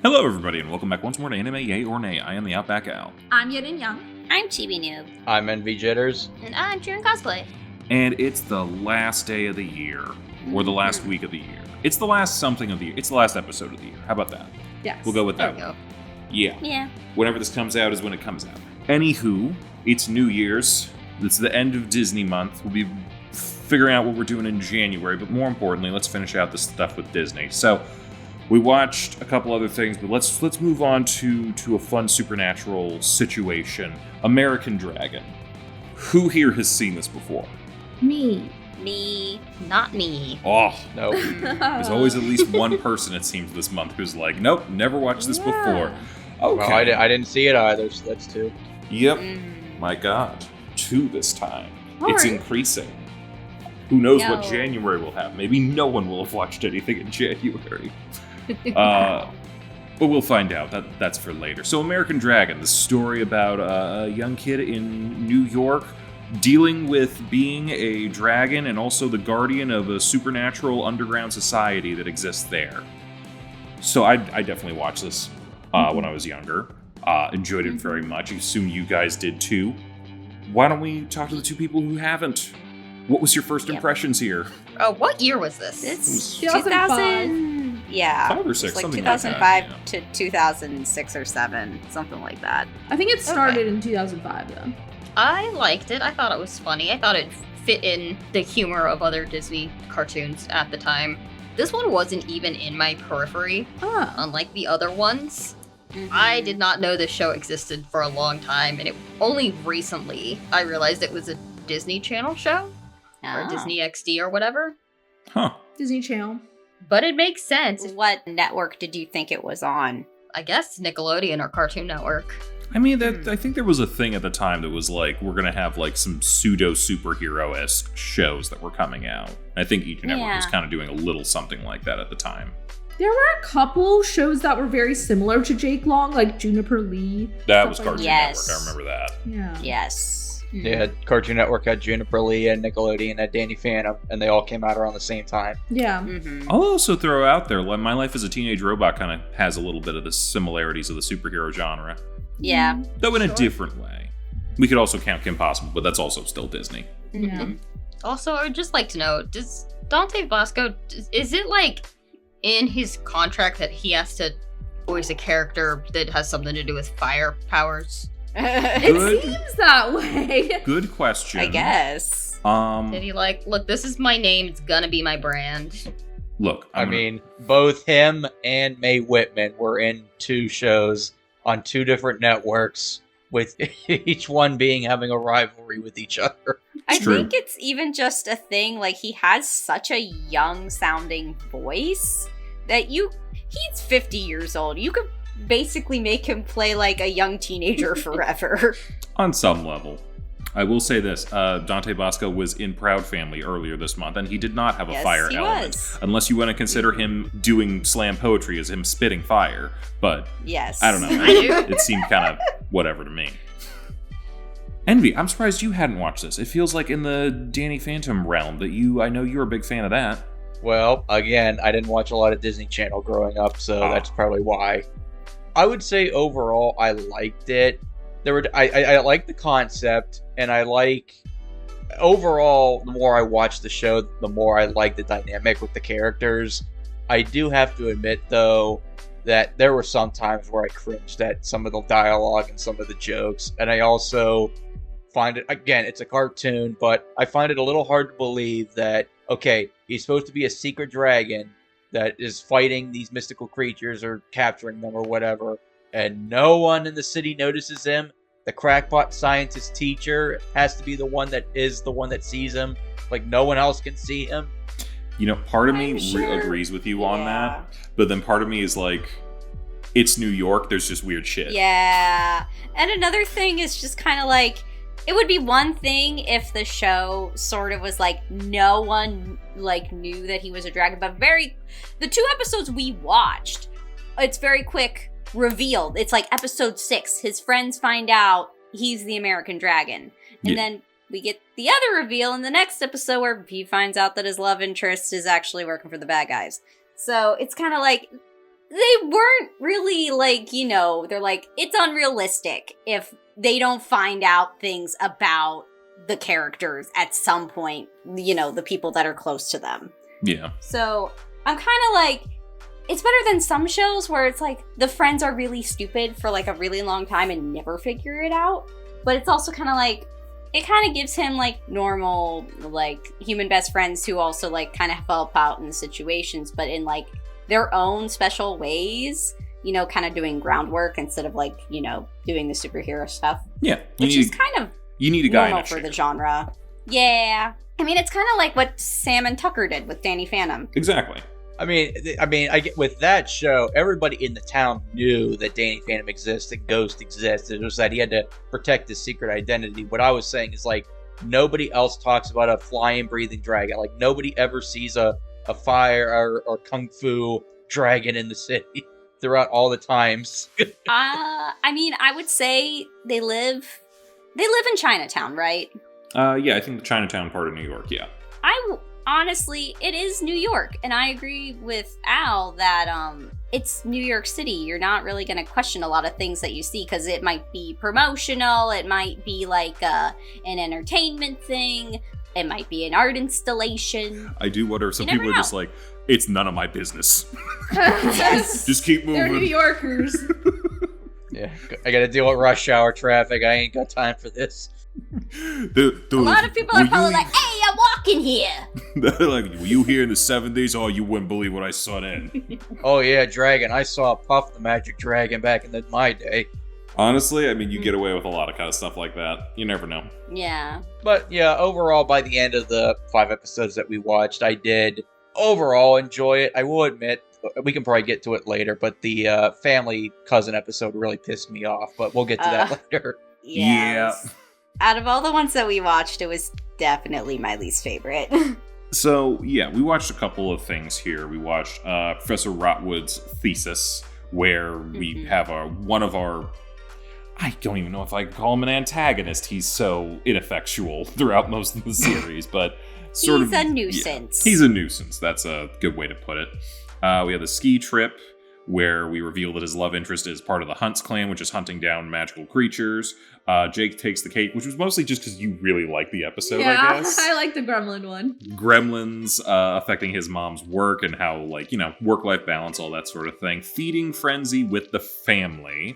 Hello, everybody, and welcome back once more to Anime Yay or Nay. I am TheOutbackAl. I'm Yin&Jung. I'm Chibi Noob. I'm NV Jitters. And I'm CheerandCosplay. And it's the last day of the year, or the last week of the year. It's the last something of the year. It's the last episode of the year. How about that? Yes. We'll go with that. There we go. Yeah. Yeah. Whenever this comes out is when it comes out. Anywho, it's New Year's. It's the end of Disney month. We'll be figuring out what we're doing in January, but more importantly, let's finish out this stuff with Disney. So, we watched a couple other things, but let's move on to a fun supernatural situation. American Dragon. Who here has seen this before? Me. Me. Not me. Oh, Nope. there's always at least one person, it seems, this month who's like, nope, never watched this before. Okay. Well, I didn't see it either, so that's two. Yep. My God. 2 this time. All It's right. increasing. Who knows what No. January will have? Maybe no one will have watched anything in January. But we'll find out. That's for later. So American Dragon, the story about a young kid in New York dealing with being a dragon and also the guardian of a supernatural underground society that exists there. So I definitely watched this when I was younger. Enjoyed it very much. I assume you guys did too. Why don't we talk to the two people who haven't? What was your first impressions here? Oh, what year was this? It's 2005. 2000, yeah. 5 or 6, It's like something 2005 like that. to 2006 or 7, something like that. I think it started in 2005, though. I liked it. I thought it was funny. I thought it fit in the humor of other Disney cartoons at the time. This one wasn't even in my periphery, Ah. unlike the other ones. Mhm. I did not know this show existed for a long time, and it only recently I realized it was a Disney Channel show, or Ah. Disney XD or whatever. Huh. Disney Channel. But it makes sense. What network did you think it was on? I guess Nickelodeon or Cartoon Network. I mean, I think there was a thing at the time that was like, we're gonna have like some pseudo superhero-esque shows that were coming out. I think each network was Yeah. kind of doing a little something like that at the time. There were a couple shows that were very similar to Jake Long, like Juniper Lee. That stuff was like Cartoon Yes. Network. I remember that. Yeah. Yes. Yeah, Cartoon Network had Juniper Lee and Nickelodeon had Danny Phantom, and they all came out around the same time. Yeah. Mm-hmm. I'll also throw out there, My Life as a Teenage Robot kind of has a little bit of the similarities of the superhero genre, Yeah. though in a Sure. different way. We could also count Kim Possible, but that's also still Disney. Yeah. Also, I would just like to know, does Dante Bosco, is it like in his contract that he has to voice a character that has something to do with fire powers? It Good. seems that way. Good question. I guess. Did he like, look, this is my name, it's gonna be my brand? Look, I mean, both him and Mae Whitman were in 2 shows on 2 different networks, with each one having a rivalry with each other. I It's true. think it's even just a thing, like, he has such a young sounding voice that he's 50 years old. You could basically make him play like a young teenager forever. on some level. I will say this, Dante Bosco was in Proud Family earlier this month, and he did not have a Yes, fire he element. was. Unless you want to consider him doing slam poetry as him spitting fire. But, Yes. I don't know. I do. It seemed kind of whatever to me. Envy, I'm surprised you hadn't watched this. It feels like in the Danny Phantom realm that I know you're a big fan of that. Well, again, I didn't watch a lot of Disney Channel growing up, so that's probably why. I would say overall, I liked it. I like the concept, and I like overall. The more I watch the show, the more I like the dynamic with the characters. I do have to admit, though, that there were some times where I cringed at some of the dialogue and some of the jokes, and I also find it, again, it's a cartoon, but I find it a little hard to believe that, okay, he's supposed to be a secret dragon that is fighting these mystical creatures or capturing them or whatever, and no one in the city notices him. The crackpot scientist teacher has to be the one that sees him. Like, no one else can see him. You know, part of me I'm sure- agrees with you on Yeah. that, but then part of me is like, it's New York, there's just weird shit. Yeah. And another thing is just kind of like, it would be one thing if the show sort of was like, no one like knew that he was a dragon, but the 2 episodes we watched, it's very quick revealed. It's like episode 6, his friends find out he's the American dragon. And Yeah. then we get the other reveal in the next episode where he finds out that his love interest is actually working for the bad guys. So it's kind of like, they weren't really like, they're like, it's unrealistic if they don't find out things about the characters at some point, the people that are close to them. Yeah. So I'm kind of like, it's better than some shows where it's like the friends are really stupid for like a really long time and never figure it out. But it's also kind of like, it kind of gives him like normal, like human best friends who also like kind of help out in the situations, but in like their own special ways, kind of doing groundwork instead of like, doing the superhero stuff. Yeah. Which is kind of you need a guy normal for the genre. Yeah. I mean, it's kind of like what Sam and Tucker did with Danny Phantom. Exactly. I mean, I get with that show, everybody in the town knew that Danny Phantom existed, Ghost existed. It was that he had to protect his secret identity. What I was saying is like nobody else talks about a flying, breathing dragon. Like nobody ever sees a fire or kung fu dragon in the city throughout all the times. I mean, I would say they live in Chinatown, right? Yeah, I think the Chinatown part of New York. Yeah. Honestly, it is New York, and I agree with Al that it's New York City. You're not really going to question a lot of things that you see because it might be promotional, it might be like an entertainment thing, it might be an art installation. I do wonder if some people are just like, it's none of my business. Yes. Just keep moving. They're New Yorkers. Yeah, I got to deal with rush hour traffic. I ain't got time for this. A lot of people are probably like, hey, I'm walking here. Like, were you here in the 70s? Oh, you wouldn't believe what I saw then. Oh, yeah, Dragon. I saw Puff the Magic Dragon back in my day. Honestly, I mean, you get away with a lot of kind of stuff like that. You never know. Yeah. But, yeah, overall, by the end of the 5 episodes that we watched, I did overall enjoy it. I will admit, we can probably get to it later, but the family cousin episode really pissed me off. But we'll get to that later. Yes. Yeah. Out of all the ones that we watched, it was definitely my least favorite. So, yeah, we watched a couple of things here. We watched Professor Rotwood's thesis, where we have one of our... I don't even know if I can call him an antagonist. He's so ineffectual throughout most of the series, but sort He's a nuisance. Yeah, he's a nuisance. That's a good way to put it. We have the ski trip, where we reveal that his love interest is part of the Hunts clan, which is hunting down magical creatures. Jake takes the cake, which was mostly just because you really like the episode, I guess. I like the gremlin one. Gremlins affecting his mom's work and how, like, work-life balance, all that sort of thing. Feeding frenzy with the family.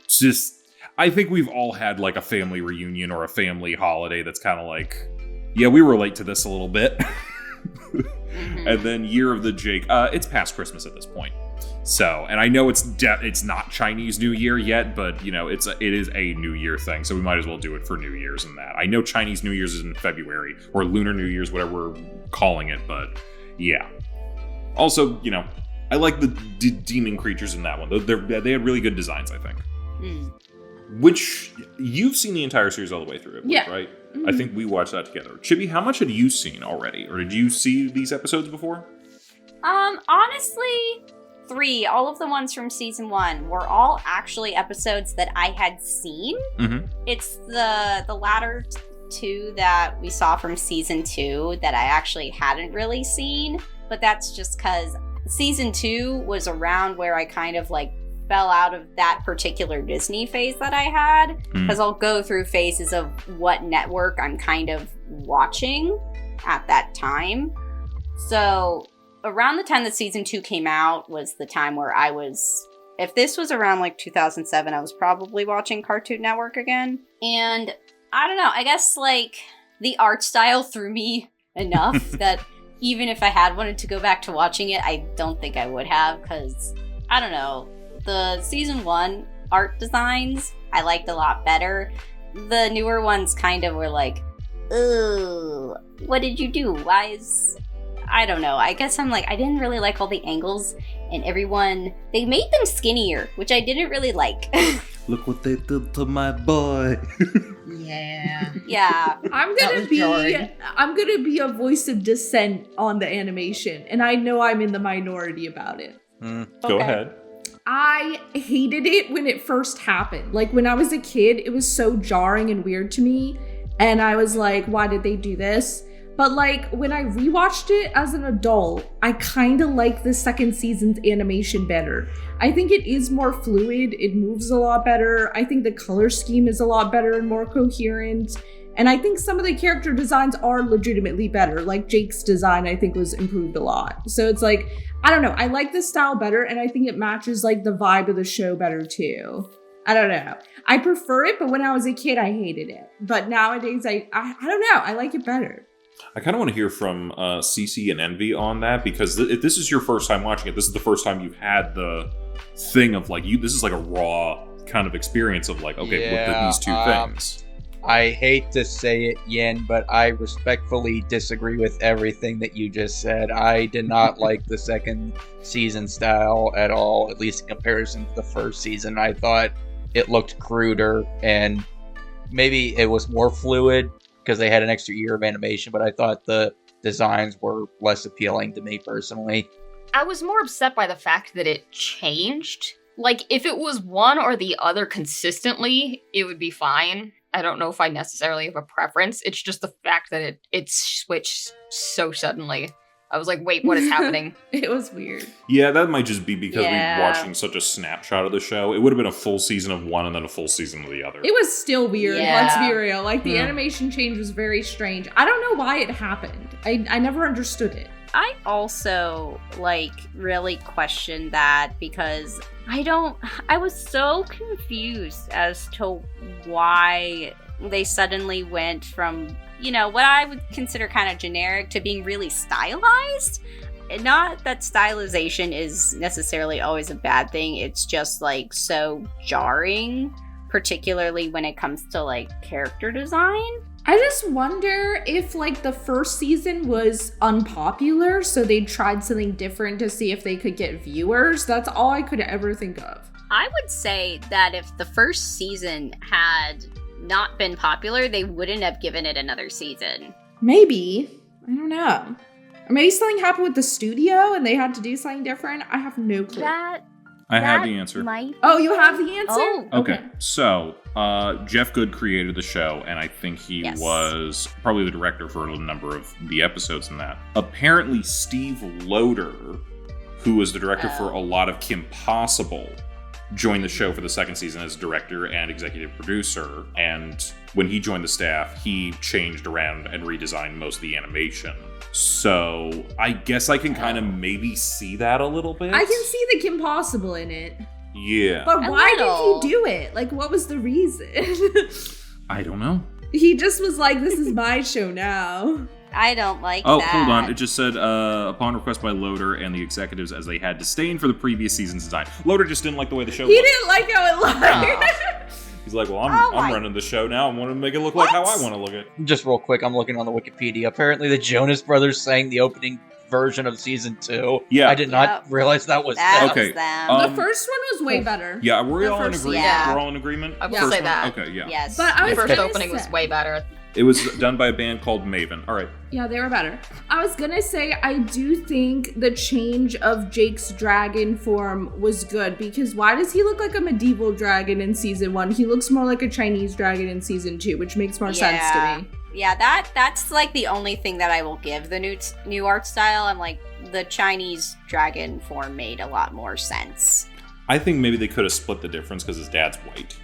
Just, I think we've all had, like, a family reunion or a family holiday that's kind of like, yeah, we relate to this a little bit. And then Year of the Jake. It's past Christmas at this point. So, and I know it's not Chinese New Year yet, but it is a New Year thing, so we might as well do it for New Year's and that. I know Chinese New Year's is in February, or Lunar New Year's, whatever we're calling it, but yeah. Also, I like the demon creatures in that one. They had really good designs, I think. Which, you've seen the entire series all the way through, Yeah. right? I think we watched that together. Chibi, how much had you seen already? Or did you see these episodes before? Honestly, 3, all of the ones from season 1 were all actually episodes that I had seen. It's the latter 2 that we saw from season 2 that I actually hadn't really seen, but that's just because season 2 was around where I kind of like fell out of that particular Disney phase that I had, because I'll go through phases of what network I'm kind of watching at that time. So around the time that season 2 came out was the time where if this was around like 2007, I was probably watching Cartoon Network again. And I don't know, I guess like the art style threw me enough that even if I had wanted to go back to watching it, I don't think I would have, because I don't know, the season 1 art designs I liked a lot better. The newer ones kind of were like, ooh, what did you do? I don't know. I guess I'm like, I didn't really like all the angles, and they made them skinnier, which I didn't really like. Look what they did to my boy. Yeah. Yeah. I'm gonna be a voice of dissent on the animation, and I know I'm in the minority about it. Go ahead. I hated it when it first happened. Like, when I was a kid, it was so jarring and weird to me, and I was like, why did they do this? But like when I rewatched it as an adult, I kind of like the second season's animation better. I think it is more fluid. It moves a lot better. I think the color scheme is a lot better and more coherent. And I think some of the character designs are legitimately better. Like Jake's design, I think, was improved a lot. So it's like, I don't know. I like this style better, and I think it matches like the vibe of the show better too. I don't know. I prefer it, but when I was a kid, I hated it. But nowadays, I don't know. I like it better. I kind of want to hear from CC and Envy on that, because if this is your first time watching it, this is the first time you've had the thing of like, this is like a raw kind of experience of like, okay, look at these two things. I hate to say it, Yin, but I respectfully disagree with everything that you just said. I did not like the second season style at all, at least in comparison to the first season. I thought it looked cruder, and maybe it was more fluid because they had an extra year of animation, but I thought the designs were less appealing to me personally. I was more upset by the fact that it changed. Like, if it was one or the other consistently, it would be fine. I don't know if I necessarily have a preference. It's just the fact that it switched so suddenly. I was like, wait, what is happening? It was weird. Yeah, that might just be because we're watching such a snapshot of the show. It would have been a full season of one and then a full season of the other. It was still weird, Yeah. let's be real. Like, the animation change was very strange. I don't know why it happened. I never understood it. I also, like, really questioned that because I was so confused as to why they suddenly went from, you know, what I would consider kind of generic to being really stylized. Not that stylization is necessarily always a bad thing. It's just, like, so jarring, particularly when it comes to, like, character design. I just wonder if, like, the first season was unpopular, so they tried something different to see if they could get viewers. That's all I could ever think of. I would say that if the first season had not been popular, they wouldn't have given it another season. Maybe. I don't know. Or maybe something happened with the studio and they had to do something different. I have no clue. I have the answer. Oh, you have the answer? Oh. Okay, so Jeff Good created the show, and I think he was probably the director for a number of the episodes in that. Apparently, Steve Loader, who was the director for a lot of Kim Possible, joined the show for the second season as director and executive producer, and when he joined the staff, he changed around and redesigned most of the animation. So I guess I can kind of maybe see that a little bit. I can see the Kim Possible in it. Yeah. But why little. did he do it? Like, what was the reason? I don't know. He just was like, this is my show now. I don't like Oh, that. hold on. It just said, upon request by Loader and the executives as they had disdain for the previous season's design. Loader just didn't like the way the show He looked. didn't like how it looked. He's like, well, Oh I'm my- running the show now. I want to make it look like how I want to look at it. Just real quick, I'm looking on the Wikipedia. Apparently, the Jonas Brothers sang the opening version of season 2. Yeah. I did not realize that was That them. Okay. was them. The first one was way better. Yeah, were we The all in first agreement? season. We're all in agreement? I will Yeah. say First one? that. Okay, yeah. Yes. But I The was first gonna opening was say- way better. It was done by a band called Maven. All right. Yeah, they were better. I was gonna say, I do think the change of Jake's dragon form was good, because why does he look like a medieval dragon in season 1? He looks more like a Chinese dragon in season 2, which makes more sense to me. Yeah, that's like the only thing that I will give the new art style. I'm like, the Chinese dragon form made a lot more sense. I think maybe they could have split the difference because his dad's white.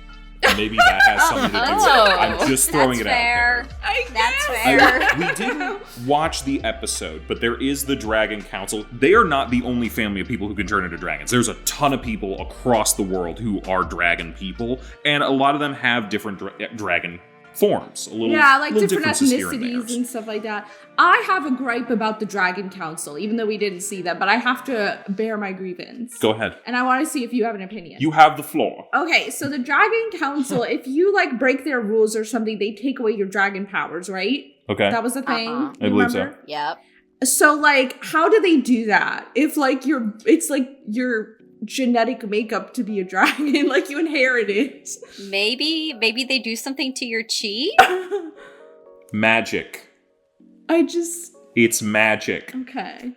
Maybe that has something to do with it. I'm just throwing it out there. That's fair. We didn't watch the episode, but there is the Dragon Council. They are not the only family of people who can turn into dragons. There's a ton of people across the world who are dragon people, and a lot of them have different dragon forms. Yeah, like little different differences here and ethnicities there. and stuff like that. I have a gripe about the Dragon Council, even though we didn't see that, but I have to bear my grievance. Go ahead. And I want to see if you have an opinion. You have the floor. Okay, so the Dragon Council, if you like break their rules or something, they take away your dragon powers, right? Okay. That was the thing. Uh-huh. I believe so. Yep. So like, how do they do that? If like it's like your genetic makeup to be a dragon, like you inherit it. Maybe they do something to your chi. Magic. It's magic. okay.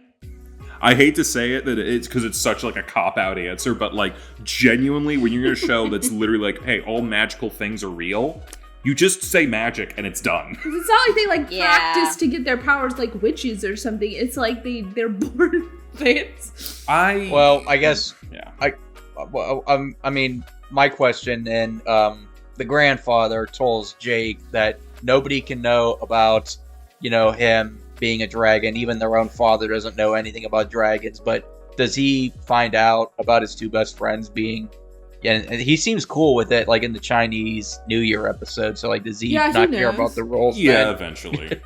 I hate to say it that it's because it's such like a cop-out answer, but like genuinely when you're in a show that's literally like, hey, all magical things are real, You just say magic and it's done. It's not like they like practice to get their powers like witches or something. It's like they're born with. I guess. Yeah. I mean, my question and the grandfather tells Jake that nobody can know about, him being a dragon. Even their own father doesn't know anything about dragons. But does he find out about his two best friends being? And he seems cool with it, like in the Chinese New Year episode. So, like, does he not care about the roles? Yeah, then? Eventually.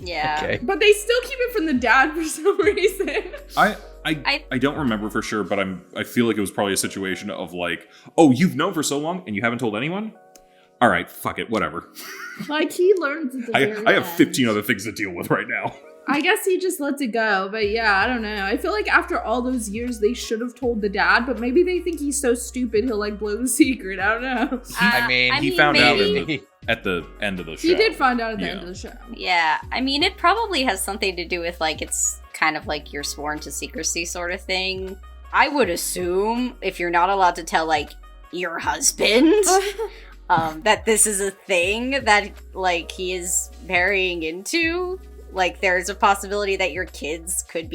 Yeah. Okay. But they still keep it from the dad for some reason. I don't remember for sure, but I feel like it was probably a situation of like, oh, you've known for so long and you haven't told anyone? All right, fuck it, whatever. Like, he learns at the very I have end. 15 other things to deal with right now. I guess he just lets it go, but yeah, I don't know. I feel like after all those years, they should have told the dad, but maybe they think he's so stupid he'll like blow the secret. I don't know. He found out at the end of the show. He did find out at the end of the show. Yeah, I mean, it probably has something to do with like it's kind of like you're sworn to secrecy sort of thing. I would assume if you're not allowed to tell like your husband that this is a thing that like he is marrying into. Like, there's a possibility that your kids could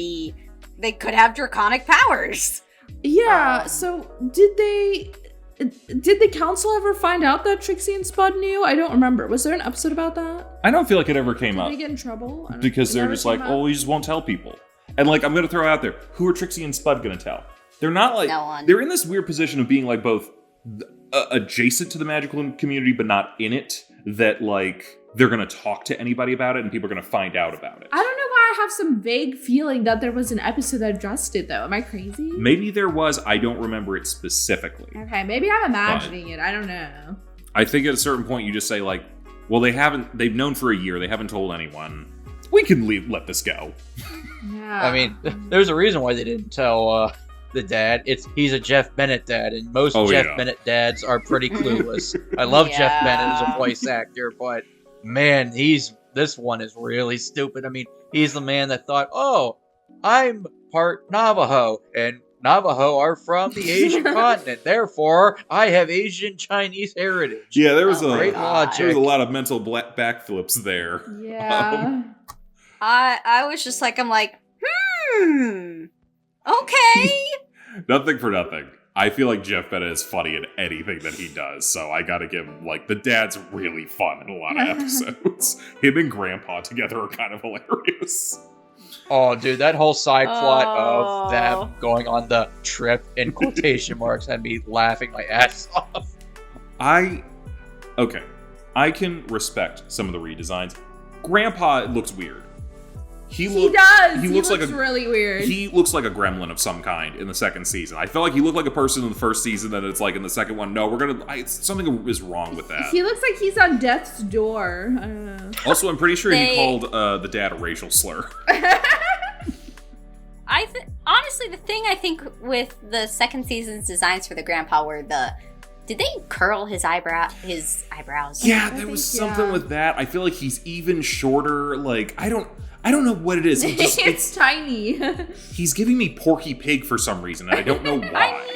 have draconic powers. Yeah, so did the council ever find out that Trixie and Spud knew? I don't remember. Was there an episode about that? I don't feel like it ever came up. Did they get in trouble? Because they're just like, oh, we just won't tell people. And like, I'm going to throw out there, who are Trixie and Spud going to tell? They're not like, no one. They're in this weird position of being like both adjacent to the magical community, but not in it, that like, they're going to talk to anybody about it and people are going to find out about it. I don't know why I have some vague feeling that there was an episode that addressed it, though. Am I crazy? Maybe there was. I don't remember it specifically. Okay, maybe I'm imagining it. I don't know. I think at a certain point you just say like, well, they've known for a year. They haven't told anyone. We can let this go. Yeah. I mean, there's a reason why they didn't tell the dad. He's a Jeff Bennett dad, and most Jeff Bennett dads are pretty clueless. I love Jeff Bennett as a voice actor, but man, this one is really stupid. I mean, he's the man that thought, oh, I'm part Navajo, and Navajo are from the Asian continent. Therefore, I have Asian Chinese heritage. Yeah, there was great logic. There was a lot of mental backflips there. Yeah. I was just like, okay. Nothing for nothing. I feel like Jeff Bennett is funny in anything that he does, so I gotta give him, like, the dad's really fun in a lot of episodes. Him and Grandpa together are kind of hilarious. Oh, dude, that whole side plot of them going on the trip in quotation marks had me laughing my ass off. I can respect some of the redesigns. Grandpa looks weird. He looks really weird. He looks like a gremlin of some kind in the second season. I felt like he looked like a person in the first season, then it's like in the second one, no, something is wrong with that. He looks like he's on death's door. I don't know. Also, I'm pretty sure he called the dad a racial slur. Honestly, the thing I think with the second season's designs for the grandpa were did they curl his eyebrows? Yeah, there was something with that. I feel like he's even shorter. Like, I don't know what it is. It's tiny. He's giving me Porky Pig for some reason, and I don't know why.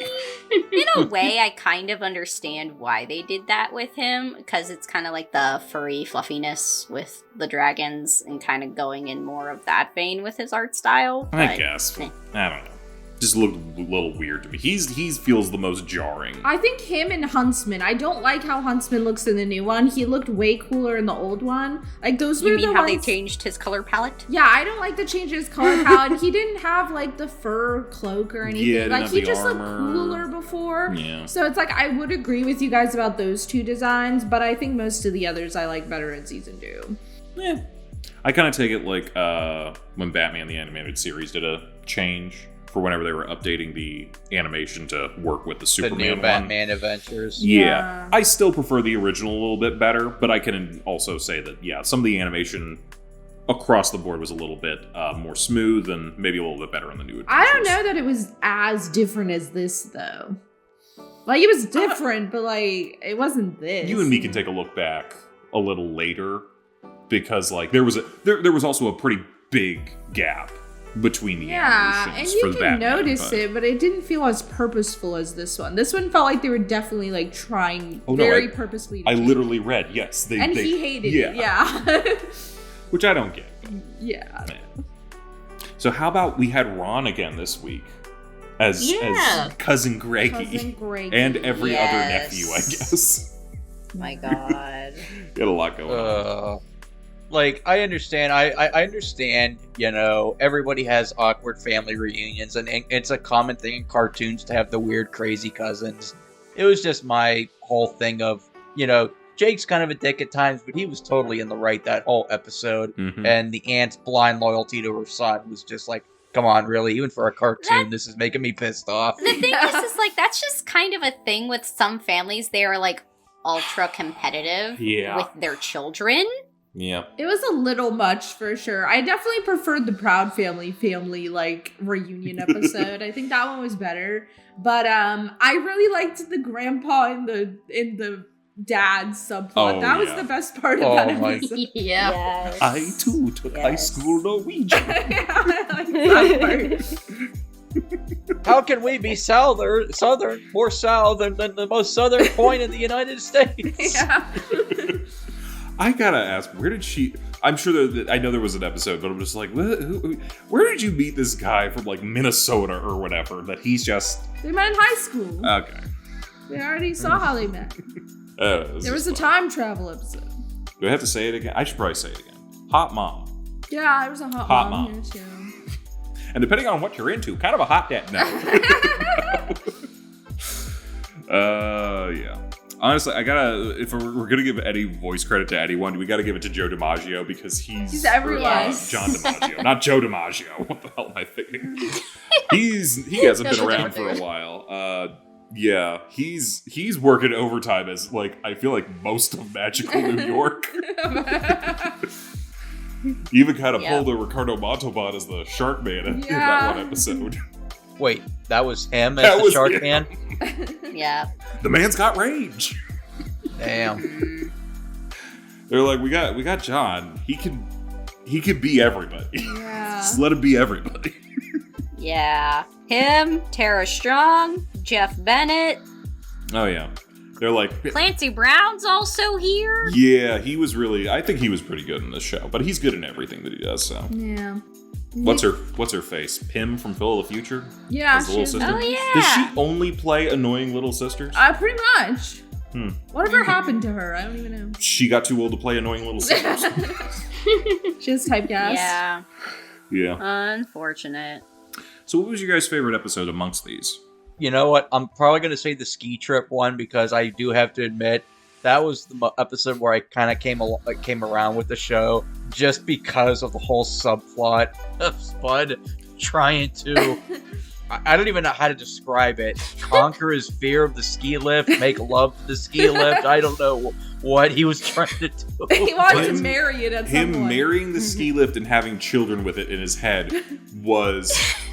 In a way, I kind of understand why they did that with him, because it's kind of like the furry fluffiness with the dragons and kind of going in more of that vein with his art style. I guess. I don't know. Just looked a little weird to me. He feels the most jarring. I think him and Huntsman. I don't like how Huntsman looks in the new one. He looked way cooler in the old one. Like those were the ones. You mean how they changed his color palette? Yeah, I don't like the change in his color palette. He didn't have like the fur cloak or anything. Yeah, like he just armor. looked cooler before. Yeah. So it's like I would agree with you guys about those two designs, but I think most of the others I like better in season 2. Yeah. I kind of take it like when Batman the Animated Series did a change. For whenever they were updating the animation to work with the Superman new Batman Adventures. Yeah. I still prefer the original a little bit better, but I can also say that, yeah, some of the animation across the board was a little bit more smooth and maybe a little bit better in the new Adventures. I don't know that it was as different as this, though. Like, it was different, but, like, it wasn't this. You and me can take a look back a little later, because, like, there was also a pretty big gap between the Yeah, and animations you for the can Batman, notice it, but it didn't feel as purposeful as this one. This one felt like they were definitely like trying very purposefully. I literally read, yes. He hated it, yeah. Which I don't get. Yeah. Man. So how about we had Ron again this week as Cousin Greggy. Cousin Greggy. And every other nephew, I guess. My God. He had a lot going on. Like, I understand. I understand, you know, everybody has awkward family reunions, and it's a common thing in cartoons to have the weird, crazy cousins. It was just my whole thing of, you know, Jake's kind of a dick at times, but he was totally in the right that whole episode. Mm-hmm. And the aunt's blind loyalty to her son was just like, come on, really? Even for a cartoon, this is making me pissed off. The thing is like, that's just kind of a thing with some families. They are, like, ultra competitive with their children. Yeah. It was a little much for sure. I definitely preferred the Proud Family like reunion episode. I think that one was better. But I really liked the grandpa in the dad subplot. That was the best part of that episode. Yeah. Yes. I too took high school Norwegian. I like that part. How can we be southern, more south than the most southern point in the United States? Yeah. I gotta ask, where did she... I'm sure that I know there was an episode, but I'm just like, where did you meet this guy from, like, Minnesota or whatever, that he's just... They met in high school. Okay. We already saw how they met. There was a time travel episode. Do I have to say it again? I should probably say it again. Hot mom. Yeah, there was a hot mom here, too. And depending on what you're into, kind of a hot dad. No. Yeah. Honestly, I gotta, if we're gonna give any voice credit to anyone, we gotta give it to Joe DiMaggio because he's everyone. John DiMaggio, not Joe DiMaggio. What the hell am I thinking? He hasn't been around for a while. Yeah, he's working overtime as, like, I feel like most of magical New York. He even kind of pulled a Ricardo Montalban as the Shark Man in that one episode. Wait, that was him as the Shark Man? Yeah. The man's got range. Damn. They're like, we got John. He can be everybody. Yeah. Just let him be everybody. Yeah. Him, Tara Strong, Jeff Bennett. Oh yeah. They're like, Clancy Brown's also here. yeah, I think he was pretty good in this show, but he's good in everything that he does, so. Yeah. What's her face? Pim from Phil of the Future? Yeah, As the little sister? Oh, yeah. Does she only play annoying little sisters? Pretty much. Whatever happened to her? I don't even know. She got too old to play annoying little sisters. She was typecast. Yeah. Yeah. Unfortunate. So what was your guys' favorite episode amongst these? You know what? I'm probably going to say the ski trip one because I do have to admit that was the episode where I kind of came around with the show just because of the whole subplot of Spud trying to... I don't even know how to describe it. Conquer his fear of the ski lift, make love to the ski lift. I don't know what he was trying to do. He wanted to marry it at some point. Him marrying the ski lift and having children with it in his head was...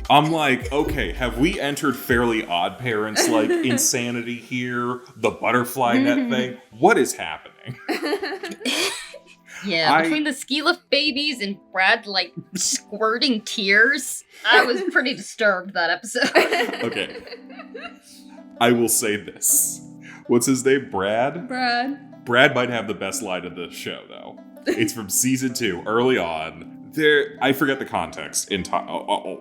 I'm like, okay, have we entered Fairly Odd Parents, like, insanity here? The butterfly net thing? What is happening? Yeah, between the ski lift babies and Brad, like, squirting tears, I was pretty disturbed that episode. Okay. I will say this. What's his name? Brad? Brad might have the best line of the show, though. It's from season 2, early on. I forget the context in time.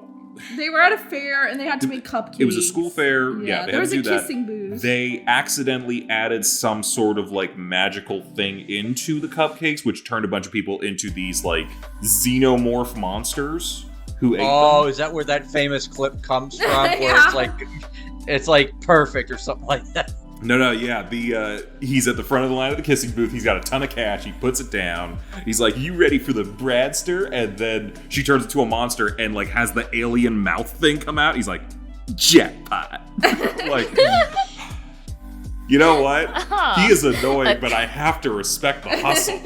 They were at a fair and they had to make cupcakes. It was a school fair. Yeah, they there had was to a do that. kissing booth. They accidentally added some sort of, like, magical thing into the cupcakes, which turned a bunch of people into these, like, xenomorph monsters who ate them. Oh, is that where that famous clip comes from? Where it's like perfect or something like that. No, yeah. He's at the front of the line of the kissing booth. He's got a ton of cash. He puts it down. He's like, "You ready for the Bradster?" And then she turns into a monster and, like, has the alien mouth thing come out. He's like, "Jackpot!" Like, you know what? He is annoying, but I have to respect the hustle.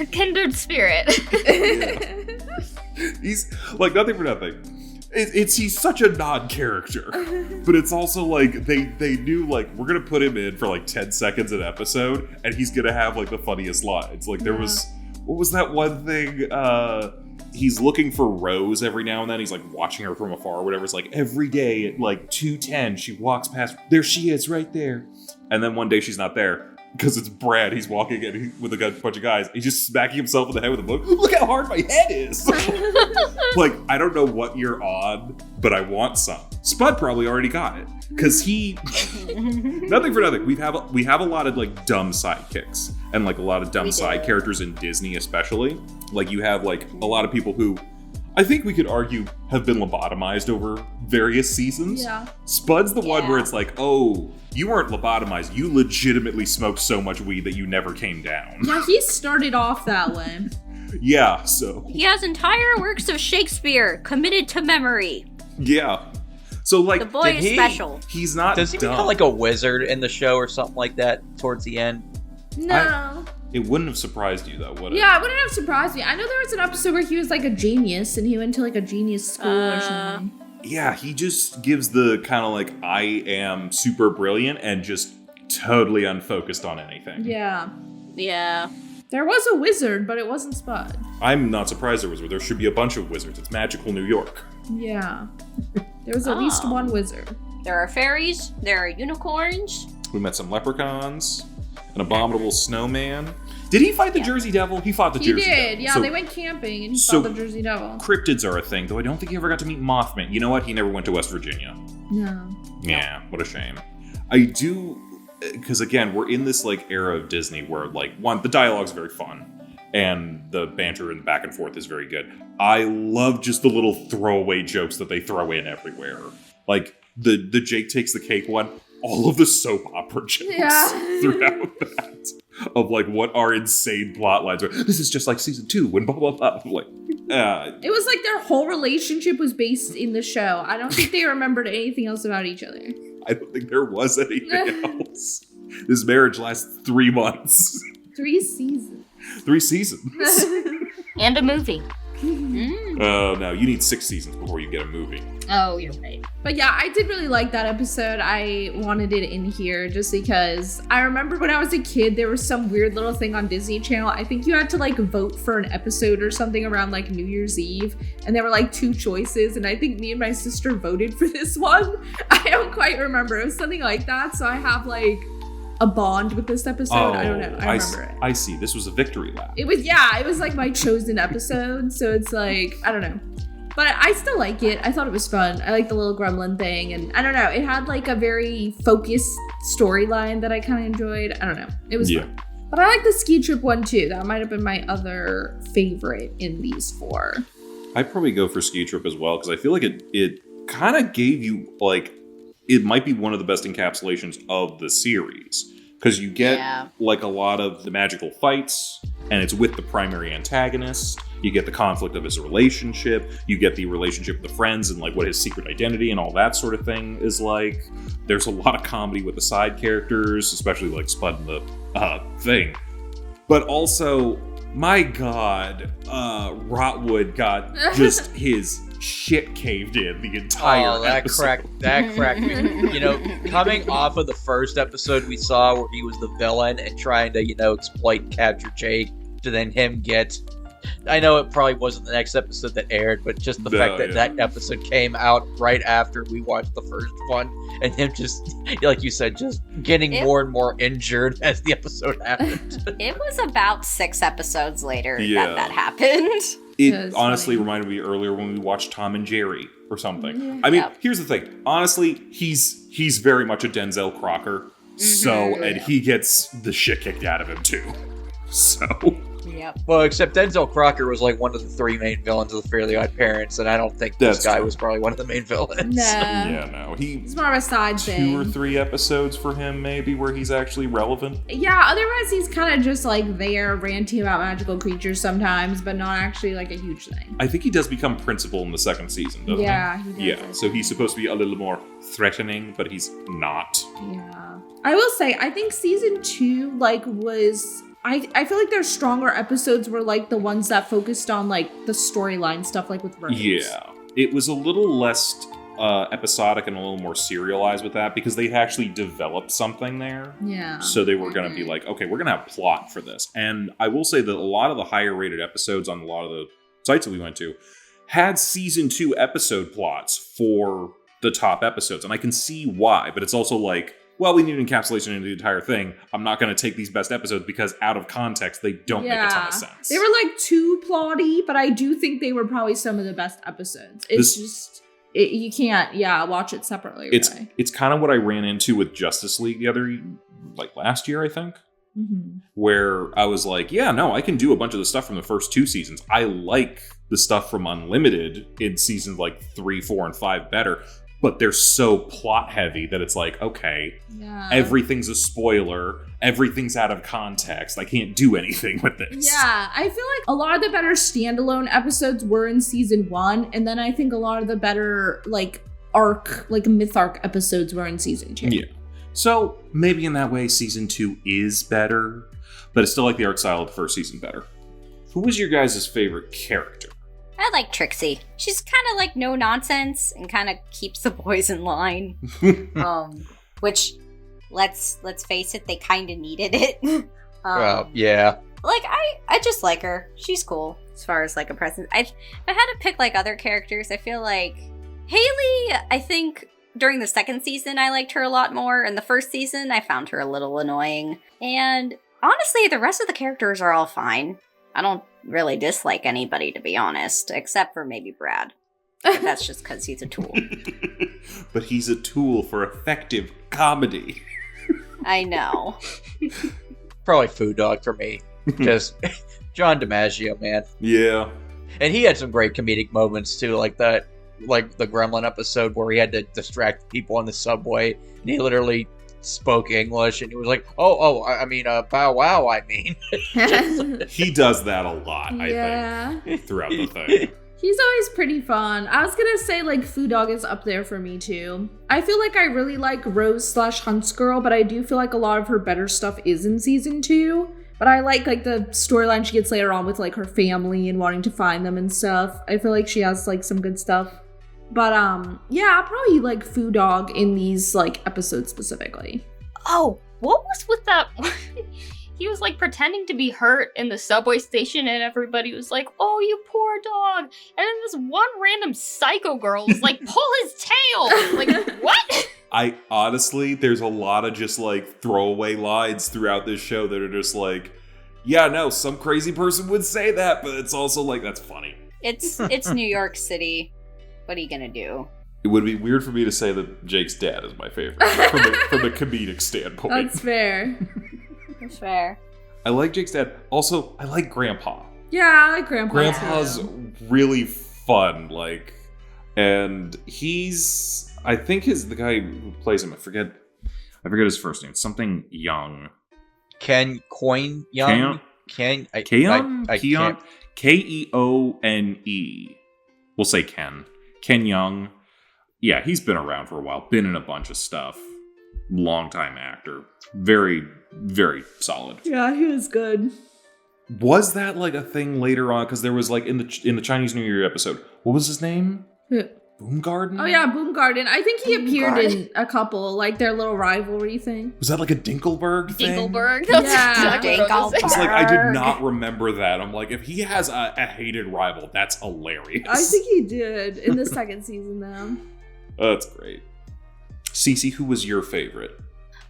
A kindred spirit. Yeah. He's like, nothing for nothing. He's such a non-character, but it's also like they knew, like, we're gonna put him in for like 10 seconds an episode, and he's gonna have, like, the funniest lines. Like, there was, what was that one thing? he's looking for Rose every now and then. He's like watching her from afar or whatever. It's like every day at like 2:10, she walks past. There she is, right there. And then one day she's not there because it's Brad. He's walking in with a bunch of guys. He's just smacking himself in the head with a book. Look how hard my head is. Like, I don't know what you're on, but I want some. Spud probably already got it because he. Nothing for nothing. We have a lot of like dumb sidekicks and like a lot of dumb side characters in Disney, especially. Like you have like a lot of people who I think we could argue have been lobotomized over various seasons. Yeah. Spud's the one where it's like, oh, you weren't lobotomized. You legitimately smoked so much weed that you never came down. Yeah, he started off that way. Yeah, so. He has entire works of Shakespeare committed to memory. Yeah. So, like, The boy is special. He's not Does he dumb. become like a wizard in the show or something like that towards the end? No. It wouldn't have surprised you, though, would it? Yeah, it wouldn't have surprised me. I know there was an episode where he was like a genius and he went to like a genius school or something. Yeah, he just gives the kind of like, I am super brilliant and just totally unfocused on anything. Yeah. Yeah. There was a wizard, but it wasn't Spud. I'm not surprised there should be a bunch of wizards. It's magical New York. Yeah. There was at least one wizard. There are fairies, there are unicorns. We met some leprechauns, an abominable snowman. Did he fight the Jersey Devil? He fought the He Jersey did. Devil. Yeah, So they went camping and he so- fought the Jersey Devil. cryptids are a thing, though I don't think he ever got to meet Mothman. You know what? He never went to West Virginia. No. Yeah, what a shame. I do, because again, we're in this like era of Disney where like, one, the dialogue's very fun. And the banter and back and forth is very good. I love just the little throwaway jokes that they throw in everywhere. Like the Jake takes the cake one, all of the soap opera jokes throughout that. Of like what are insane plot lines. This is just like season 2 when blah blah blah. I'm like, It was like their whole relationship was based in the show. I don't think they remembered anything else about each other. I don't think there was anything else. This marriage lasts 3 months. 3 seasons. 3 seasons. And a movie. Oh, no, you need 6 seasons before you get a movie. Oh, you're right. But yeah, I did really like that episode. I wanted it in here just because I remember when I was a kid, there was some weird little thing on Disney Channel. I think you had to like vote for an episode or something around like New Year's Eve. And there were like 2 choices. And I think me and my sister voted for this one. I don't quite remember. It was something like that. So I have like a bond with this episode. I don't know. I remember it. I see. This was a victory lap. It was like my chosen episode. So it's like, I don't know. But I still like it. I thought it was fun. I like the little gremlin thing. And I don't know. It had like a very focused storyline that I kind of enjoyed. I don't know. It was fun. But I like the ski trip one too. That might have been my other favorite in these 4. I'd probably go for Ski Trip as well, because I feel like it kind of gave you, like, it might be one of the best encapsulations of the series. Because you get, like, a lot of the magical fights, and it's with the primary antagonist. You get the conflict of his relationship. You get the relationship with the friends and, like, what his secret identity and all that sort of thing is like. There's a lot of comedy with the side characters, especially, like, Spud and the thing. But also, my God, Rotwood got just his shit caved in the entire episode. That cracked me. You know, coming off of the first episode we saw where he was the villain and trying to, exploit and capture Jake, to then him get... I know it probably wasn't the next episode that aired, but just the fact that that episode came out right after we watched the first one, and him just, like you said, just getting more and more injured as the episode happened. It was about 6 episodes later that happened. It honestly reminded me earlier when we watched Tom and Jerry or something. I mean, here's the thing. Honestly, he's very much a Denzel Crocker. And he gets the shit kicked out of him too. So... Yep. Well, except Denzel Crocker was like one of the 3 main villains of the Fairly Odd Parents, and I don't think this guy was probably one of the main villains. No. Yeah, no. It's more of a side thing. 2 or 3 episodes for him, maybe, where he's actually relevant. Yeah, otherwise he's kind of just like there ranting about magical creatures sometimes, but not actually like a huge thing. I think he does become principal in the 2nd season, doesn't he? Yeah, he does. Yeah, so he's supposed to be a little more threatening, but he's not. Yeah. I will say, I think season 2, was... I feel like their stronger episodes were like the ones that focused on like the storyline stuff, like with Rose. Yeah. It was a little less episodic and a little more serialized with that because they'd actually developed something there. Yeah. So they were going to be like, okay, we're going to have plot for this. And I will say that a lot of the higher rated episodes on a lot of the sites that we went to, had season 2 episode plots for the top episodes. And I can see why, but it's also like, well, we need encapsulation into the entire thing. I'm not going to take these best episodes because out of context, they don't make a ton of sense. They were like too plotty, but I do think they were probably some of the best episodes. You can't, watch it separately. It's kind of what I ran into with Justice League last year, I think. Mm-hmm. Where I was like, I can do a bunch of the stuff from the first 2 seasons. I like the stuff from Unlimited in seasons 3, 4, and 5 better, but they're so plot heavy that it's like, okay, everything's a spoiler, everything's out of context, I can't do anything with this. Yeah, I feel like a lot of the better standalone episodes were in season 1, and then I think a lot of the better myth arc episodes were in season 2. Yeah. So, maybe in that way, season 2 is better, but I still like the art style of the first season better. Who was your guys' favorite character? I like Trixie. She's kind of no nonsense and kind of keeps the boys in line. Which, let's face it, they kind of needed it. Yeah. I just like her. She's cool as far as a presence. If I had to pick other characters, I feel like Haley, I think during the second season, I liked her a lot more. In the first season, I found her a little annoying. And honestly, the rest of the characters are all fine. I don't really dislike anybody, to be honest, except for maybe Brad. But that's just because he's a tool. But he's a tool for effective comedy. I know. Probably Food Dog for me. Just John DiMaggio, man. Yeah. And he had some great comedic moments, too, like that. Like the Gremlin episode where he had to distract people on the subway, and he literally spoke English, and he was like, bow wow, I mean. He does that a lot, I think, throughout the thing. He's always pretty fun. I was gonna say, Food Dog is up there for me, too. I feel like I really like Rose/Hunts Girl, but I do feel like a lot of her better stuff is in season 2. But I like the storyline she gets later on with, her family and wanting to find them and stuff. I feel like she has, some good stuff. But, I'll probably like Food Dog in these, episodes specifically. Oh, what was with that? He was, pretending to be hurt in the subway station, and everybody was like, oh, you poor dog. And then this one random psycho girl was like, pull his tail. What? Honestly, there's a lot of just, throwaway lines throughout this show that are just some crazy person would say that, but it's also, that's funny. It's New York City. What are you gonna do? It would be weird for me to say that Jake's dad is my favorite from a comedic standpoint. That's fair. That's fair. I like Jake's dad. Also, I like Grandpa. Yeah, I like Grandpa. Grandpa's really fun, and I think the guy who plays him, I forget his first name. Something Young. Ken Coin Young. Keone. We'll say Ken. Ken Young. Yeah, he's been around for a while. Been in a bunch of stuff. Longtime actor. Very, very solid. Yeah, he was good. Was that a thing later on? Because there was in the Chinese New Year episode. What was his name? Boomgarden? Oh yeah, Boomgarden. I think he appeared in a couple, their little rivalry thing. Was that a Dinkelberg thing? Dinkelberg? That's exactly what I was saying. I did not remember that. I'm if he has a hated rival, that's hilarious. I think he did in the second season, though. That's great. Cece, who was your favorite?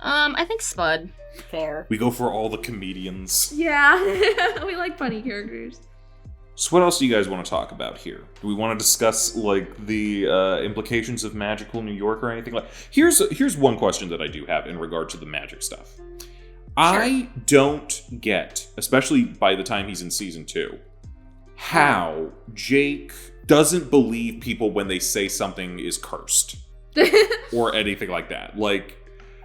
I think Spud. Fair. We go for all the comedians. Yeah, we like funny characters. So what else do you guys want to talk about here? Do we want to discuss the implications of magical New York or anything Here's one question that I do have in regard to the magic stuff. Sure. I don't get, especially by the time he's in season 2, how Jake doesn't believe people when they say something is cursed or anything like that.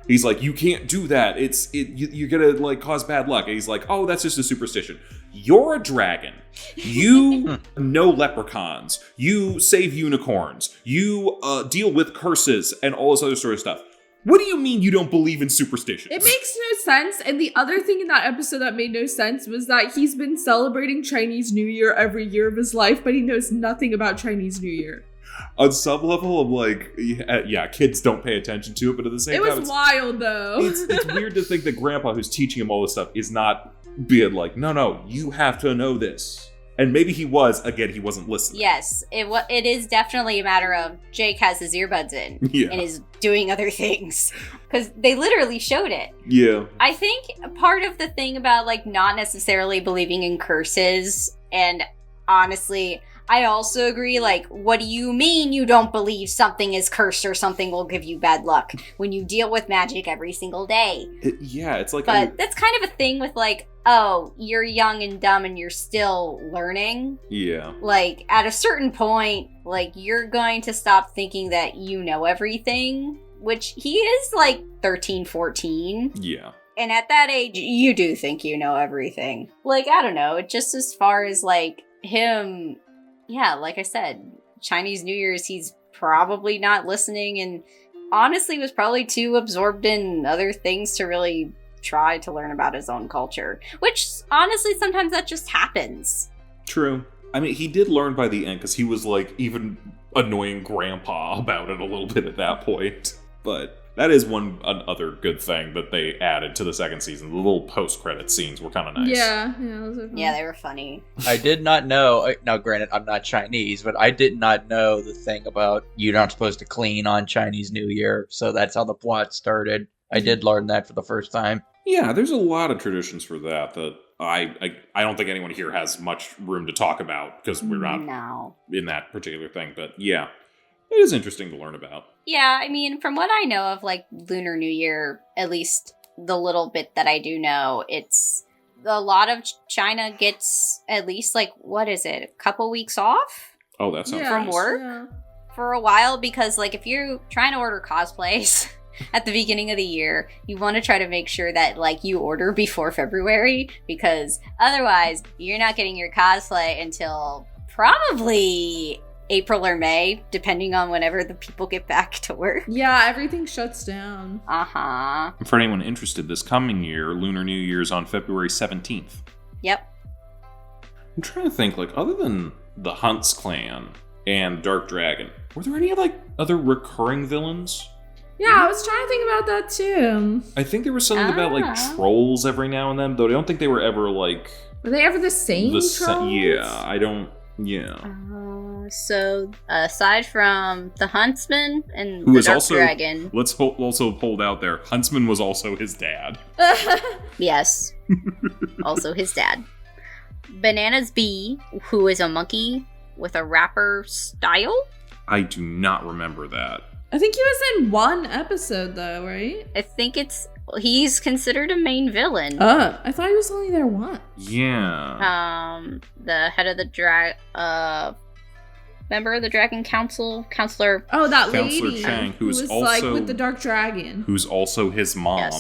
He's you can't do that. You're gonna cause bad luck. And he's oh, that's just a superstition. You're a dragon. You know leprechauns. You save unicorns. You deal with curses and all this other sort of stuff. What do you mean you don't believe in superstitions? It makes no sense. And the other thing in that episode that made no sense was that he's been celebrating Chinese New Year every year of his life, but he knows nothing about Chinese New Year. On some level, I'm kids don't pay attention to it, but at the same time, it was wild, though. It's weird to think that Grandpa, who's teaching him all this stuff, is not being no, you have to know this. And maybe he was. Again, he wasn't listening. Yes, it is definitely a matter of Jake has his earbuds in and is doing other things. Because they literally showed it. Yeah. I think part of the thing about, like, not necessarily believing in curses, and honestly, I also agree, like, what do you mean you don't believe something is cursed or something will give you bad luck when you deal with magic every single day? It's like... But that's kind of a thing with, like, oh, you're young and dumb and you're still learning. Yeah. Like, at a certain point, like, you're going to stop thinking that you know everything, which he is, like, 13, 14. Yeah. And at that age, you do think you know everything. Like, I don't know, just as far as, like, him... Yeah, like I said, Chinese New Year's, he's probably not listening and honestly was probably too absorbed in other things to really try to learn about his own culture. Which, honestly, sometimes that just happens. True. I mean, he did learn by the end because he was, like, even annoying Grandpa about it a little bit at that point. But that is another good thing that they added to the second season. The little post-credit scenes were kind of nice. Yeah, those are fun. Yeah, they were funny. I did not know, now granted, I'm not Chinese, but I did not know the thing about you're not supposed to clean on Chinese New Year, so that's how the plot started. I did learn that for the first time. Yeah, there's a lot of traditions for that I don't think anyone here has much room to talk about because we're not in that particular thing. But yeah, it is interesting to learn about. Yeah, I mean, from what I know of, like, Lunar New Year, at least the little bit that I do know, it's a lot of China gets at least, like, what is it, a couple weeks off? Oh, that sounds from nice. work for a while, because, like, if you're trying to order cosplays at the beginning of the year, you want to try to make sure that, like, you order before February, because otherwise you're not getting your cosplay until probably April or May, depending on whenever the people get back to work. Yeah, everything shuts down. Uh-huh. For anyone interested, this coming year, Lunar New Year's on February 17th. Yep. I'm trying to think, like, other than the Hunts clan and Dark Dragon, were there any, like, other recurring villains? Yeah, I was trying to think about that too. I think there was something about, like, trolls every now and then, though I don't think they were ever, like... Were they ever the same trolls? Yeah, I don't... Yeah. So, aside from the Huntsman and Who the is Dark also, Dragon... Let's also hold out there. Huntsman was also his dad. Yes. Also his dad. Bananas Bee, who is a monkey with a rapper style? I do not remember that. I think he was in one episode, though, right? I think he's considered a main villain. I thought he was only there once. Yeah. The head of the member of the Dragon Counselor. Oh, that Counselor lady. Chang, who was also like with the Dark Dragon. Who's also his mom.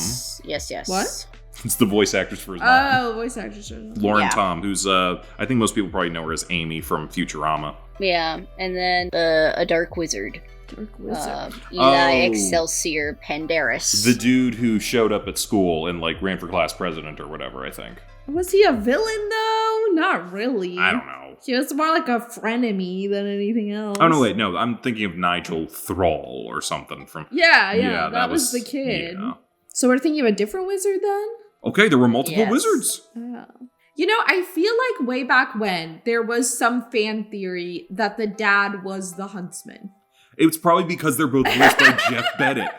Yes. What? It's the voice actress for his mom. Oh, voice actress. Lauren Tom, who's I think most people probably know her as Amy from Futurama. Yeah, and then a Dark Wizard. Dark Wizard. Eli Excelsior Pandaris. The dude who showed up at school and, like, ran for class president or whatever, I think. Was he a villain, though? Not really. I don't know. He was more like a frenemy than anything else. Oh, no, wait, no. I'm thinking of Nigel Thrall or something from... Yeah, that was the kid. Yeah. So we're thinking of a different wizard, then? Okay, there were multiple wizards. Oh. You know, I feel like way back when, there was some fan theory that the dad was the huntsman. It's probably because they're both voiced by Jeff Bennett.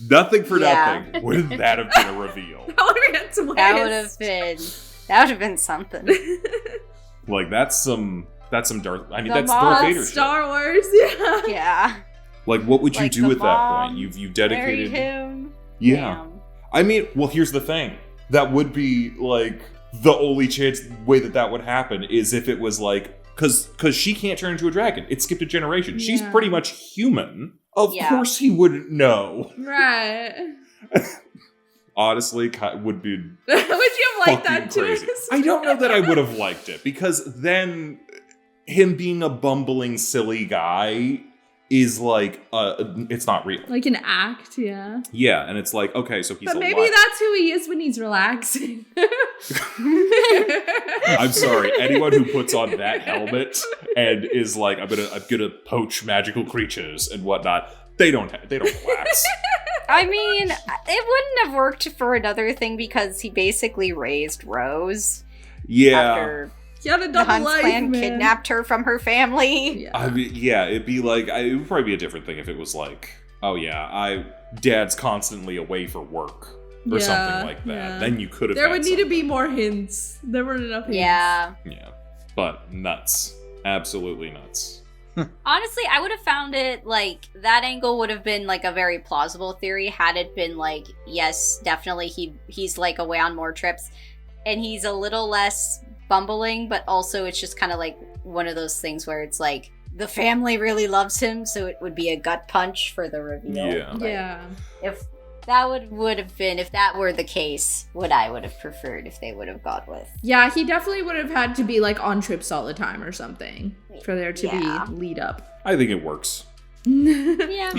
Nothing for nothing. Wouldn't that have been a reveal? That would have been a twist. That would have been something. Like, that's some Darth... I mean, the that's Darth Vader shit. Star Wars, yeah. Yeah. Like, what would you Like, do the at that mom point? You've dedicated... married him. Yeah. Damn. I mean, well, here's the thing. That would be, like, the only way that would happen is if it was, like... Because she can't turn into a dragon. It skipped a generation. She's pretty much human. Of course he wouldn't know. Right. Honestly, would be Would you have liked that crazy. twist? I don't know that I would have liked it, because then him being a bumbling, silly guy is like, it's not real. Like an act, yeah. Yeah, and it's like, okay, so he's But alive. maybe that's who he is when he's relaxing. I'm sorry, anyone who puts on that helmet and is like, I'm gonna poach magical creatures and whatnot, they don't relax. I mean, it wouldn't have worked for another thing because he basically raised Rose. Yeah. After She had a The double Hunt's life, clan man. kidnapped her from her family. Yeah. I mean, yeah, it would probably be a different thing if it was like, oh yeah, Dad's constantly away for work or something like that. yeah. Then you could have. There would need to be more hints. There weren't enough hints. Yeah. Yeah, but nuts, absolutely nuts. Honestly, I would have found it like that angle would have been like a very plausible theory had it been like, yes, definitely he's like away on more trips and he's a little less bumbling, but also it's just kind of like one of those things where it's like the family really loves him, so it would be a gut punch for the reveal. Yeah. But Yeah. if that would have been, if that were the case, what I would have preferred if they would have gone with. Yeah, he definitely would have had to be like on trips all the time or something for there to Yeah. be lead up. I think it works. Yeah.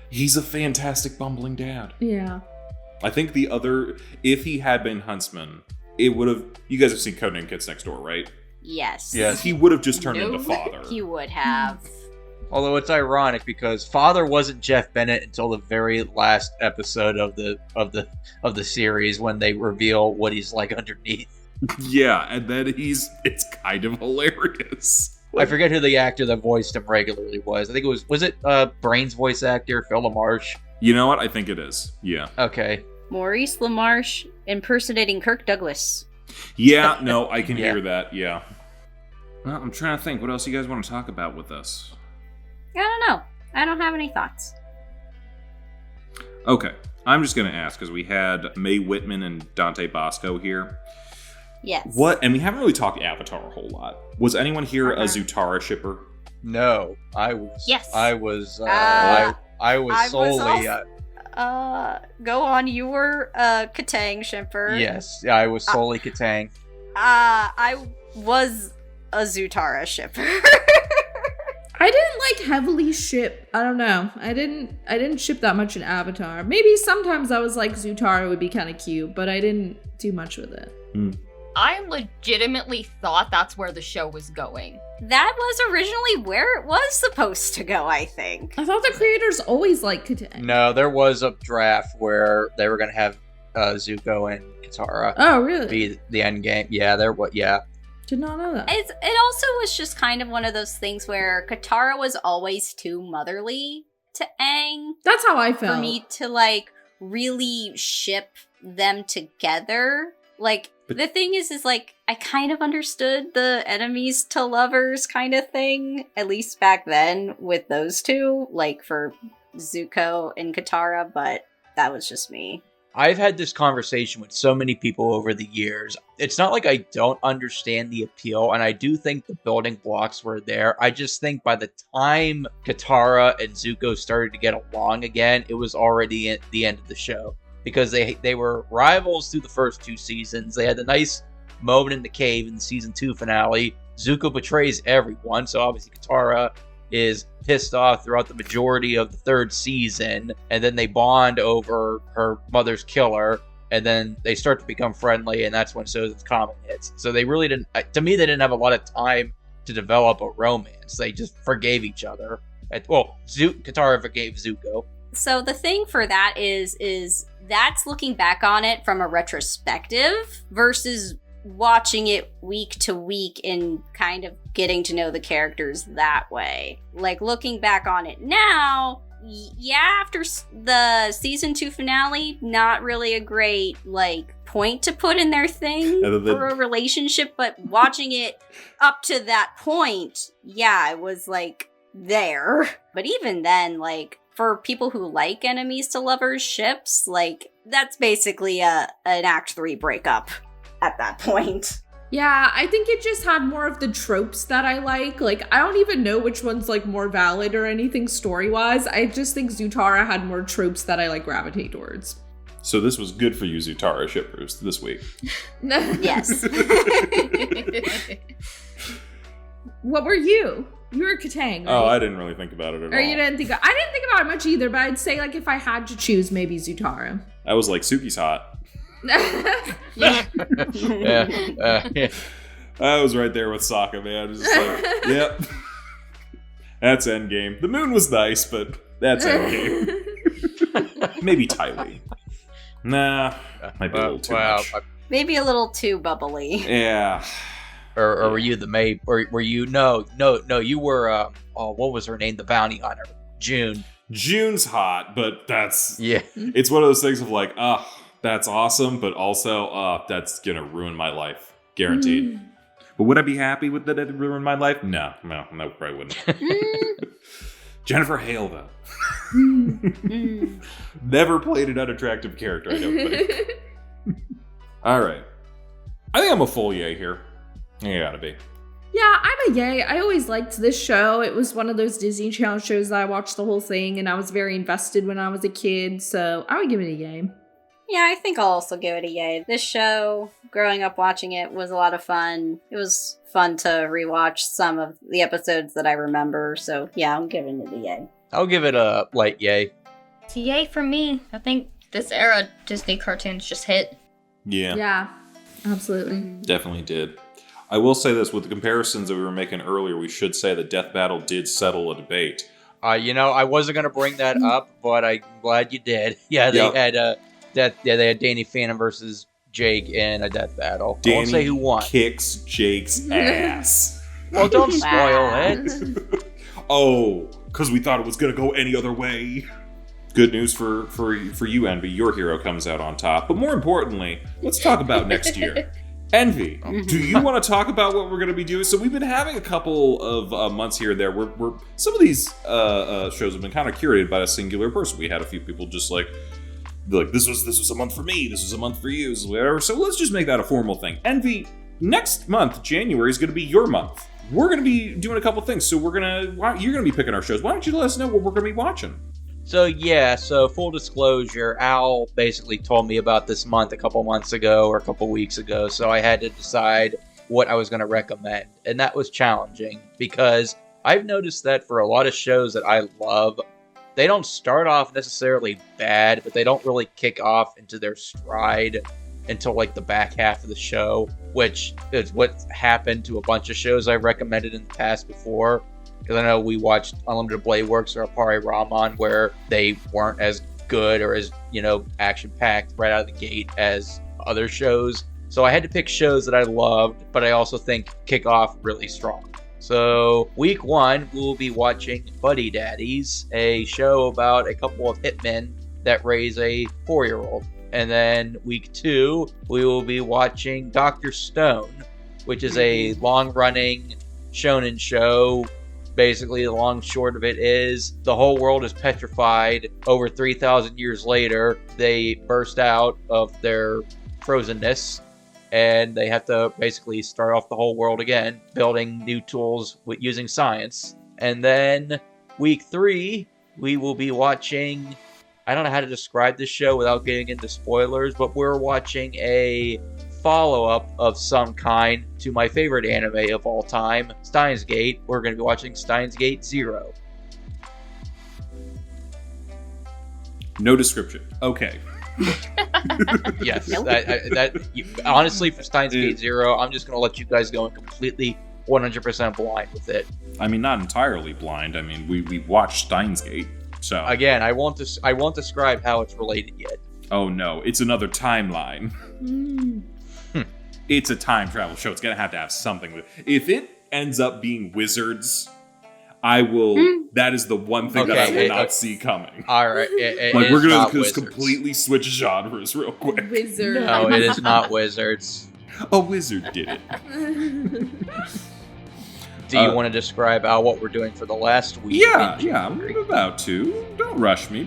He's a fantastic bumbling dad. Yeah. I think if he had been Huntsman, it would have. You guys have seen Codename Kids Next Door, right? Yes. Yes. He would have just turned No. into father. He would have. Although it's ironic because Father wasn't Jeff Bennett until the very last episode of the series when they reveal what he's like underneath. Yeah, and then it's kind of hilarious. I forget who the actor that voiced him regularly was. I think it was it Brain's voice actor, Phil LaMarche? You know what? I think it is. Yeah. Okay. Maurice LaMarche impersonating Kirk Douglas. Yeah, no, I can Yeah. hear that. Yeah. Well, I'm trying to think. What else you guys want to talk about with us? I don't know. I don't have any thoughts. Okay. I'm just going to ask because we had Mae Whitman and Dante Bosco here. Yes. What? And we haven't really talked Avatar a whole lot. Was anyone here a Zutara shipper? No, I was. Yes. I was. I I was solely. Go on. You were Katang shipper. Yes, I was solely Katang. I was a Zutara shipper. I didn't like heavily ship. I don't know. I didn't ship that much in Avatar. Maybe sometimes I was like Zutara would be kind of cute, but I didn't do much with it. I legitimately thought that's where the show was going. That was originally where it was supposed to go, I think. I thought the creators always liked Katang. No, there was a draft where they were going to have Zuko and Katara Oh, really? be the end game. Yeah, there. What? Yeah. Did not know that. It also was just kind of one of those things where Katara was always too motherly to Aang That's how I felt. for me to like really ship them together. Like the thing is like I kind of understood the enemies to lovers kind of thing, at least back then with those two, like for Zuko and Katara, but that was just me. I've had this conversation with so many people over the years. It's not like I don't understand the appeal, and I do think the building blocks were there. I just think by the time Katara and Zuko started to get along again, it was already at the end of the show. Because they were rivals through the first two seasons. They had the nice moment in the cave in the season 2 finale. Zuko betrays everyone, so obviously Katara is pissed off throughout the majority of the third season, and then they bond over her mother's killer, and then they start to become friendly, and that's when Sozin's Comet hits. So they really didn't, to me, they didn't have a lot of time to develop a romance. They just forgave each other. Katara forgave Zuko. So the thing for that is that's looking back on it from a retrospective versus watching it week to week and kind of getting to know the characters that way. Like looking back on it now, after the season 2 finale, not really a great like point to put in their thing for a relationship, but watching it up to that point, yeah, it was like there. But even then, like for people who like enemies to lovers ships, like that's basically an Act 3 breakup at that point. Yeah, I think it just had more of the tropes that I like. Like, I don't even know which one's like more valid or anything story-wise. I just think Zutara had more tropes that I like gravitate towards. So this was good for you Zutara shippers this week. Yes. What were you? You were Katang, right? Oh, I didn't really think about it at Or all. you didn't think I didn't think about it much either, but I'd say like if I had to choose, maybe Zutara. I was like, Suki's hot. Yeah. I was right there with Sokka, man. I was just like, yep. That's endgame. The moon was nice, but that's endgame. Maybe Ty Lee. Nah, might be a little too much. Maybe a little too bubbly. Yeah. Or were you the maid? Or were you? No, you were. What was her name? The bounty hunter, June. June's hot, but that's Yeah. It's one of those things of like, that's awesome, but also, that's gonna ruin my life, guaranteed. But would I be happy with that it ruined my life? No, probably wouldn't. Jennifer Hale, though. Never played an unattractive character, I don't think. All right. I think I'm a full yay here. You gotta be. Yeah, I'm a yay. I always liked this show. It was one of those Disney Channel shows that I watched the whole thing, and I was very invested when I was a kid, so I would give it a yay. Yeah, I think I'll also give it a yay. This show, growing up watching it, was a lot of fun. It was fun to rewatch some of the episodes that I remember, so yeah, I'm giving it a yay. I'll give it a light yay. It's a yay for me. I think this era Disney cartoons just hit. Yeah. Yeah, absolutely. Definitely did. I will say this, with the comparisons that we were making earlier, we should say that Death Battle did settle a debate. I wasn't gonna bring that up, but I'm glad you did. Yeah, they had they had Danny Phantom versus Jake in a death battle. Danny I won't say who won. Kicks Jake's ass. Well, don't spoil it. Oh, because we thought it was gonna go any other way. Good news for you, Envy. Your hero comes out on top. But more importantly, let's talk about next year. Envy, do you want to talk about what we're going to be doing? So we've been having a couple of months here and there where some of these shows have been kind of curated by a singular person. We had a few people just like this was a month for me, this was a month for you, whatever. So let's just make that a formal thing. Envy, next month, January, is going to be your month. We're going to be doing a couple things. So you're going to be picking our shows. Why don't you let us know what we're going to be watching? So full disclosure, Al basically told me about this month a couple months ago or a couple weeks ago, so I had to decide what I was going to recommend. And that was challenging because I've noticed that for a lot of shows that I love, they don't start off necessarily bad, but they don't really kick off into their stride until like the back half of the show, which is what happened to a bunch of shows I've recommended in the past before. Because I know we watched Unlimited Blade Works or Appare Ramon, where they weren't as good or as, action-packed right out of the gate as other shows. So I had to pick shows that I loved, but I also think kick off really strong. So week 1, we'll be watching Buddy Daddies, a show about a couple of hitmen that raise a 4-year-old. And then week 2, we will be watching Dr. Stone, which is a long-running shonen show. Basically, the long short of it is the whole world is petrified. Over 3,000 years later, they burst out of their frozenness, and they have to basically start off the whole world again, building new tools using science. And then week 3, we will be watching, I don't know how to describe this show without getting into spoilers, but we're watching a follow-up of some kind to my favorite anime of all time, Steins Gate. We're going to be watching Steins Gate 0. No description. Okay. Yes. Nope. Honestly, for Steins Gate 0, I'm just going to let you guys go in completely 100% blind with it. I mean, not entirely blind. I mean, we watched Steins Gate, so... Again, I won't describe how it's related yet. Oh no, it's another timeline. It's a time travel show. It's going to have something with it. If it ends up being wizards, I will... That is the one thing that I will not see coming. All right. We're going to just completely switch genres real quick. Wizard. No, it is not wizards. A wizard did it. Do you want to describe, Al, what we're doing for the last week? Yeah, I'm about to. Don't rush me.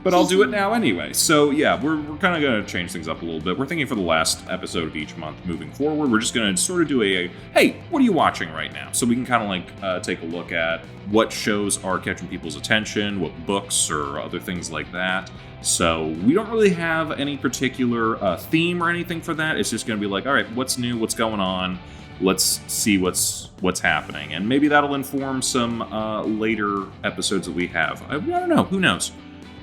But I'll do it now anyway. So yeah, we're kind of going to change things up a little bit. We're thinking for the last episode of each month moving forward, we're just going to sort of do hey, what are you watching right now? So we can kind of take a look at what shows are catching people's attention, what books or other things like that. So we don't really have any particular theme or anything for that. It's just going to be like, all right, what's new? What's going on? Let's see what's happening. And maybe that'll inform some later episodes that we have. I don't know. Who knows?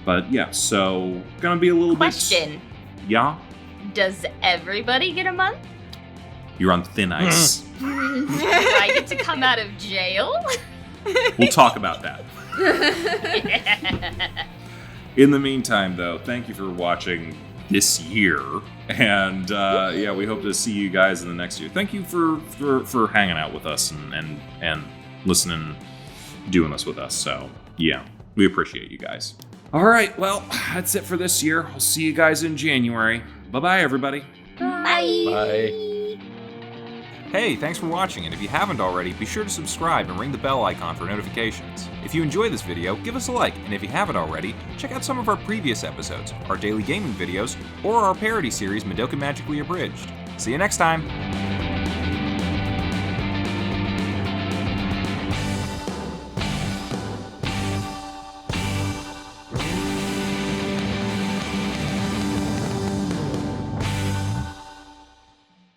But yeah, so gonna be a little Question. bit... Yeah? Does everybody get a month? You're on thin ice. Do I get to come out of jail? We'll talk about that. In the meantime, though, thank you for watching this year. And yeah, we hope to see you guys in the next year. Thank you for hanging out with us and listening, doing this with us. So yeah, we appreciate you guys. All right, well, that's it for this year. I'll see you guys in January. Bye-bye, everybody. Bye. Bye. Hey, thanks for watching, and if you haven't already, be sure to subscribe and ring the bell icon for notifications. If you enjoyed this video, give us a like, and if you haven't already, check out some of our previous episodes, our daily gaming videos, or our parody series Madoka Magically Abridged. See you next time!